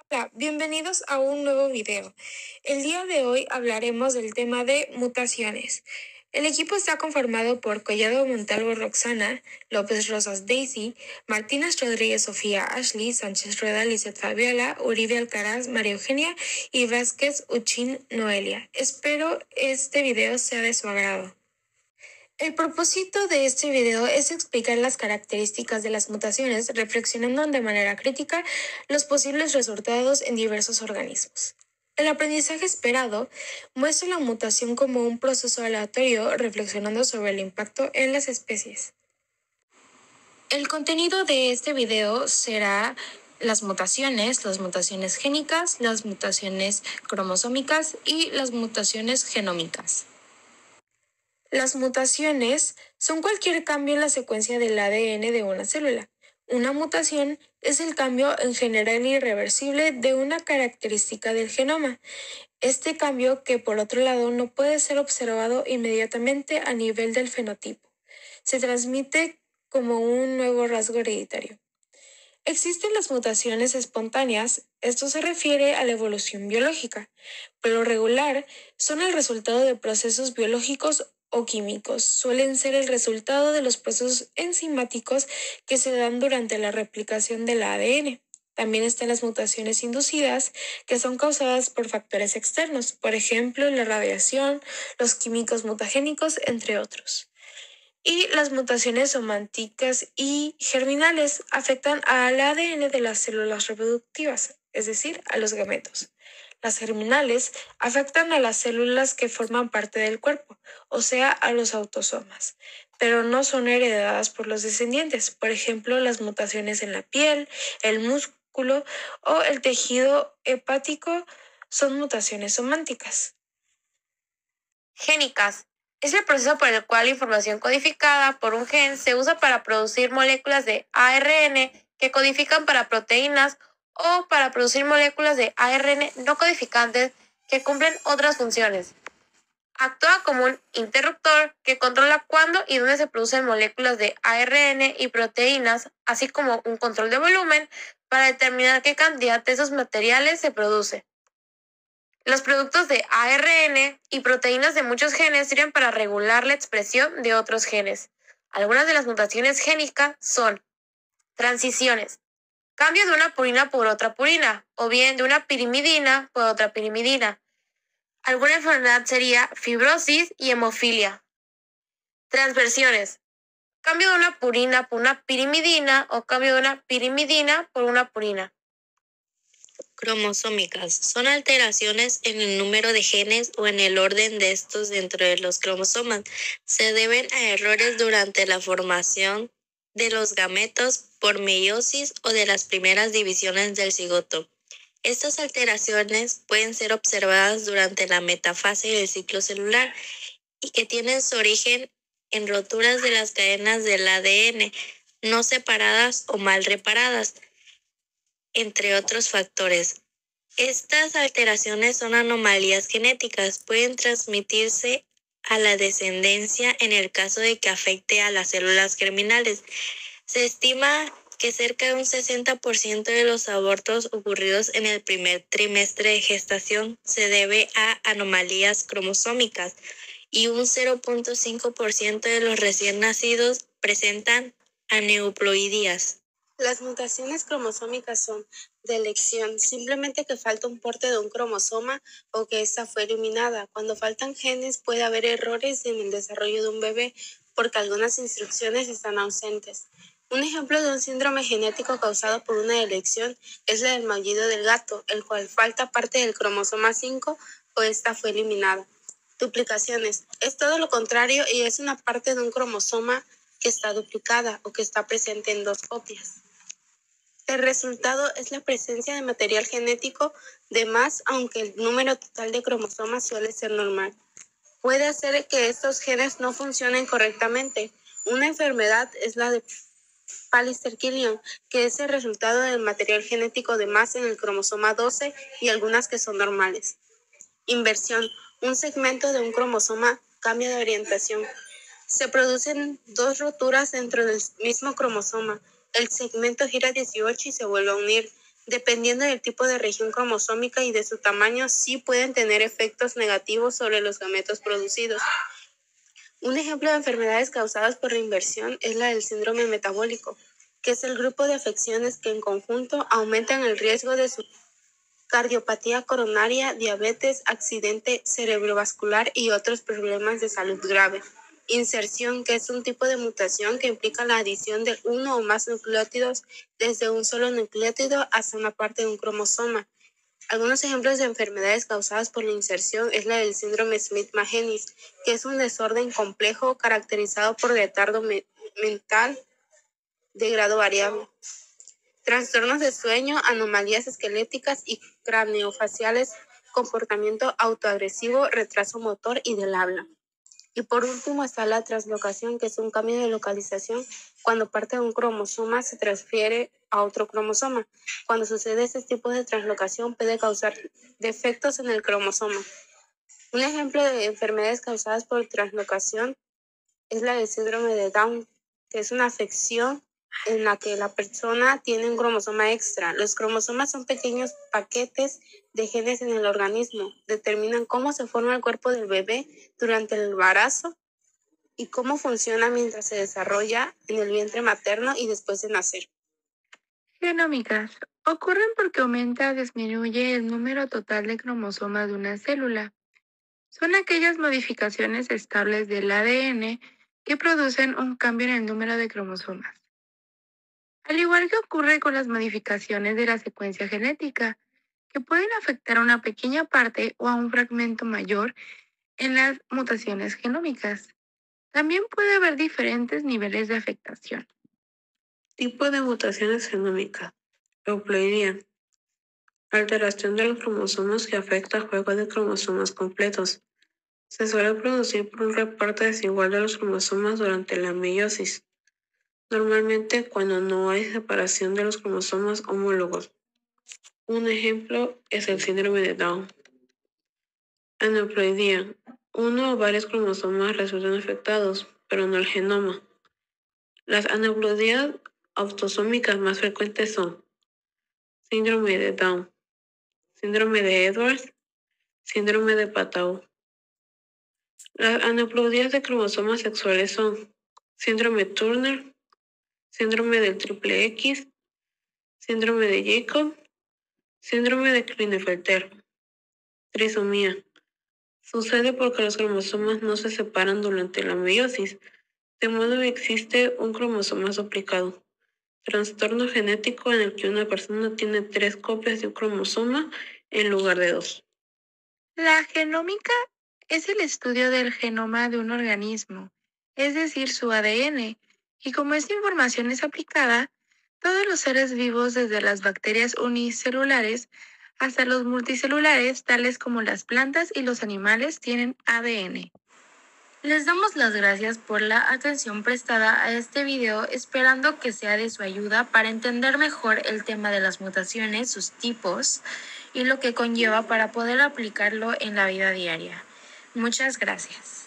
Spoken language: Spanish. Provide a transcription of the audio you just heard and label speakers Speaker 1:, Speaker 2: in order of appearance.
Speaker 1: Hola, bienvenidos a un nuevo video. El día de hoy hablaremos del tema de mutaciones. El equipo está conformado por Collado Montalvo Roxana, López Rosas Daisy, Martínez Rodríguez Sofía Ashley, Sánchez Rueda Lizeth Fabiola, Uribe Alcaraz María Eugenia y Vázquez Uchín Noelia. Espero este video sea de su agrado. El propósito de este video es explicar las características de las mutaciones, reflexionando de manera crítica los posibles resultados en diversos organismos. El aprendizaje esperado muestra la mutación como un proceso aleatorio, reflexionando sobre el impacto en las especies. El contenido de este video será las mutaciones génicas, las mutaciones cromosómicas y las mutaciones genómicas. Las mutaciones son cualquier cambio en la secuencia del ADN de una célula. Una mutación es el cambio en general irreversible de una característica del genoma. Este cambio, que por otro lado no puede ser observado inmediatamente a nivel del fenotipo, se transmite como un nuevo rasgo hereditario. Existen las mutaciones espontáneas, esto se refiere a la evolución biológica, pero regular son el resultado de procesos biológicos o químicos, suelen ser el resultado de los procesos enzimáticos que se dan durante la replicación del ADN. También están las mutaciones inducidas, que son causadas por factores externos, por ejemplo, la radiación, los químicos mutagénicos, entre otros. Y las mutaciones sománticas y germinales afectan al ADN de las células reproductivas, es decir, a los gametos. Las germinales afectan a las células que forman parte del cuerpo, o sea, a los autosomas, pero no son heredadas por los descendientes. Por ejemplo, las mutaciones en la piel, el músculo o el tejido hepático son mutaciones sománticas. Génicas. Es el proceso por el cual la información codificada por un gen se usa para producir moléculas de ARN que codifican para proteínas o para producir moléculas de ARN no codificantes que cumplen otras funciones. Actúa como un interruptor que controla cuándo y dónde se producen moléculas de ARN y proteínas, así como un control de volumen para determinar qué cantidad de esos materiales se produce. Los productos de ARN y proteínas de muchos genes sirven para regular la expresión de otros genes. Algunas de las mutaciones génicas son transiciones, cambio de una purina por otra purina, o bien de una pirimidina por otra pirimidina. Alguna enfermedad sería fibrosis y hemofilia. Transversiones, cambio de una purina por una pirimidina o cambio de una pirimidina por una purina. Cromosómicas son alteraciones en el número de genes o en el orden de estos dentro de los cromosomas. Se deben a errores durante la formación de los gametos por meiosis o de las primeras divisiones del cigoto. Estas alteraciones pueden ser observadas durante la metafase del ciclo celular y que tienen su origen en roturas de las cadenas del ADN no separadas o mal reparadas, entre otros factores. Estas alteraciones son anomalías genéticas, pueden transmitirse a la descendencia en el caso de que afecte a las células germinales. Se estima que cerca de un 60% de los abortos ocurridos en el primer trimestre de gestación se debe a anomalías cromosómicas y un 0.5% de los recién nacidos presentan aneuploidías.
Speaker 2: Las mutaciones cromosómicas son de elección, simplemente que falta un porte de un cromosoma o que ésta fue eliminada. Cuando faltan genes puede haber errores en el desarrollo de un bebé porque algunas instrucciones están ausentes. Un ejemplo de un síndrome genético causado por una elección es la del maullido del gato, el cual falta parte del cromosoma 5 o ésta fue eliminada. Duplicaciones. Es todo lo contrario y es una parte de un cromosoma que está duplicada o que está presente en dos copias. El resultado es la presencia de material genético de más, aunque el número total de cromosomas suele ser normal. Puede hacer que estos genes no funcionen correctamente. Una enfermedad es la de Pallister-Killian, que es el resultado del material genético de más en el cromosoma 12 y algunas que son normales. Inversión. Un segmento de un cromosoma cambia de orientación. Se producen dos roturas dentro del mismo cromosoma. El segmento gira 18 y se vuelve a unir. Dependiendo del tipo de región cromosómica y de su tamaño, sí pueden tener efectos negativos sobre los gametos producidos. Un ejemplo de enfermedades causadas por la inversión es la del síndrome metabólico, que es el grupo de afecciones que en conjunto aumentan el riesgo de su cardiopatía coronaria, diabetes, accidente cerebrovascular y otros problemas de salud grave. Inserción, que es un tipo de mutación que implica la adición de uno o más nucleótidos desde un solo nucleótido hasta una parte de un cromosoma. Algunos ejemplos de enfermedades causadas por la inserción es la del síndrome Smith-Magenis, que es un desorden complejo caracterizado por retardo mental de grado variable. Trastornos de sueño, anomalías esqueléticas y craneofaciales, comportamiento autoagresivo, retraso motor y del habla. Y por último está la translocación, que es un cambio de localización cuando parte de un cromosoma se transfiere a otro cromosoma. Cuando sucede este tipo de translocación puede causar defectos en el cromosoma. Un ejemplo de enfermedades causadas por translocación es la del síndrome de Down, que es una afección en la que la persona tiene un cromosoma extra. Los cromosomas son pequeños paquetes de genes en el organismo. Determinan cómo se forma el cuerpo del bebé durante el embarazo y cómo funciona mientras se desarrolla en el vientre materno y después de nacer.
Speaker 1: Genómicas. Ocurren porque aumenta o disminuye el número total de cromosomas de una célula. Son aquellas modificaciones estables del ADN que producen un cambio en el número de cromosomas. Al igual que ocurre con las modificaciones de la secuencia genética, que pueden afectar a una pequeña parte o a un fragmento mayor en las mutaciones genómicas. También puede haber diferentes niveles de afectación.
Speaker 3: Tipo de mutaciones genómicas. Euploidía. Alteración de los cromosomas que afecta al juego de cromosomas completos. Se suele producir por un reparto desigual de los cromosomas durante la meiosis, normalmente cuando no hay separación de los cromosomas homólogos. Un ejemplo es el síndrome de Down. Aneuploidía. Uno o varios cromosomas resultan afectados, pero no el genoma. Las aneuploidías autosómicas más frecuentes son síndrome de Down, síndrome de Edwards, síndrome de Patau. Las aneuploidías de cromosomas sexuales son síndrome Turner, síndrome del triple X, síndrome de Jacob, síndrome de Klinefelter. Trisomía. Sucede porque los cromosomas no se separan durante la meiosis, de modo que existe un cromosoma duplicado. Trastorno genético en el que una persona tiene 3 copias de un cromosoma en lugar de 2.
Speaker 1: La genómica es el estudio del genoma de un organismo, es decir, su ADN, y como esta información es aplicada, todos los seres vivos, desde las bacterias unicelulares hasta los multicelulares, tales como las plantas y los animales, tienen ADN. Les damos las gracias por la atención prestada a este video, esperando que sea de su ayuda para entender mejor el tema de las mutaciones, sus tipos y lo que conlleva para poder aplicarlo en la vida diaria. Muchas gracias.